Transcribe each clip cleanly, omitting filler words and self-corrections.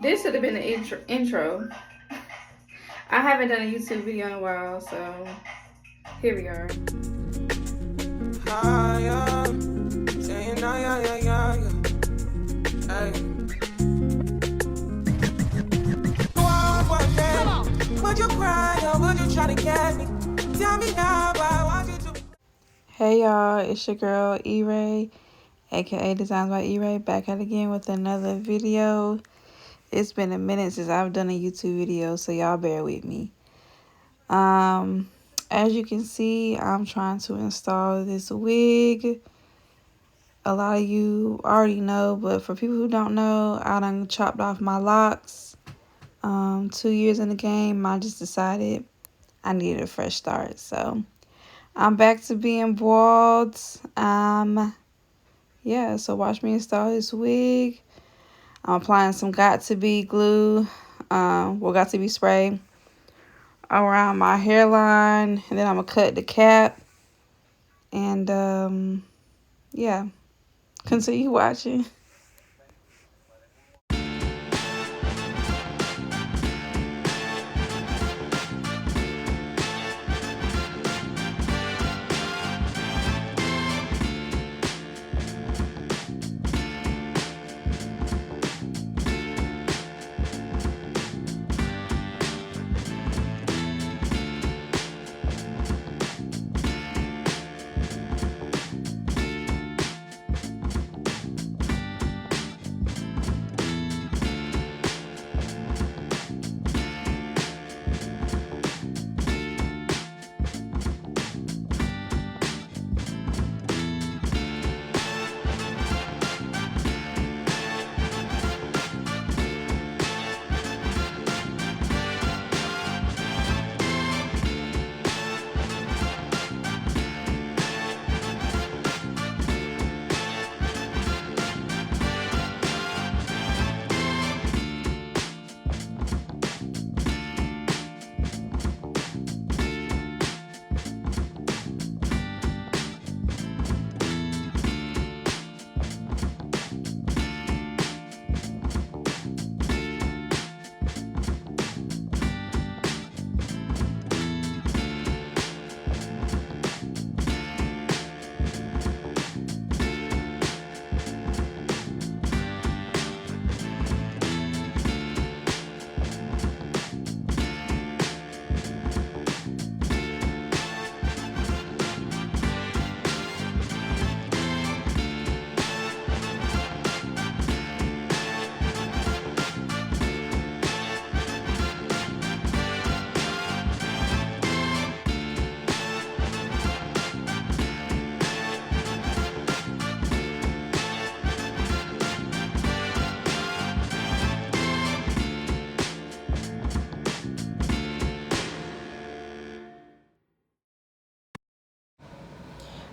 This should have been the intro. I haven't done a YouTube video in a while, so here we are. Hey y'all, it's your girl E-Ray, aka Designs by E-Ray, back at again with another video. It's been a minute since I've done a YouTube video, so y'all bear with me. As you can see, I'm trying to install this wig. A lot of you already know, but for people who don't know, I done chopped off my locks. 2 years in the game, I just decided I needed a fresh start. So I'm back to being bald. Yeah, so watch me install this wig. I'm applying some Got2b glue, Got2b spray around my hairline, and then I'm gonna cut the cap. And yeah, continue watching.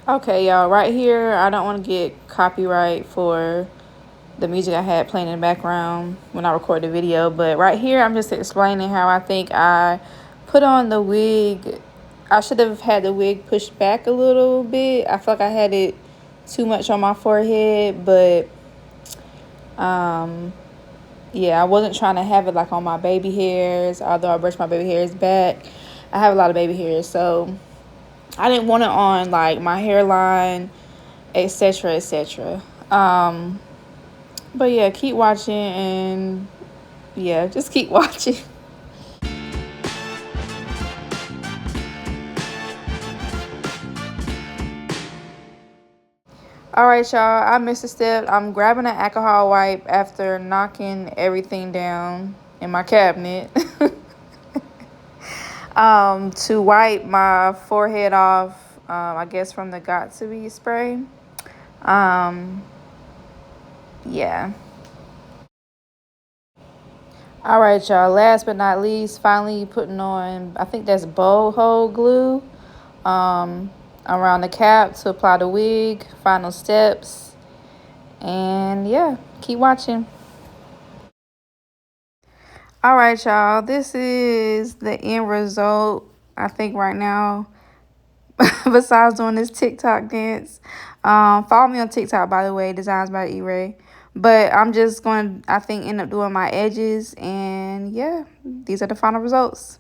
Okay, y'all, right here, I don't want to get copyright for the music I had playing in the background when I recorded the video, but right here, I'm just explaining how I think I put on the wig. I should have had the wig pushed back a little bit. I feel like I had it too much on my forehead, but yeah, I wasn't trying to have it like on my baby hairs, although I brushed my baby hairs back. I have a lot of baby hairs, so I didn't want it on like my hairline, etc., etc. But yeah, keep watching, and yeah, just keep watching. All right, y'all, I missed a step. I'm grabbing an alcohol wipe after knocking everything down in my cabinet to wipe my forehead off, I guess from the Got2b spray. Yeah. All right, y'all, last but not least, finally putting on, I think that's boho glue around the cap to apply the wig. Final steps. And yeah, keep watching. All right, y'all, this is the end result. I think right now, besides doing this TikTok dance. Follow me on TikTok, by the way, Designs by E-Ray. But I'm just going to, I think, end up doing my edges. And yeah, these are the final results.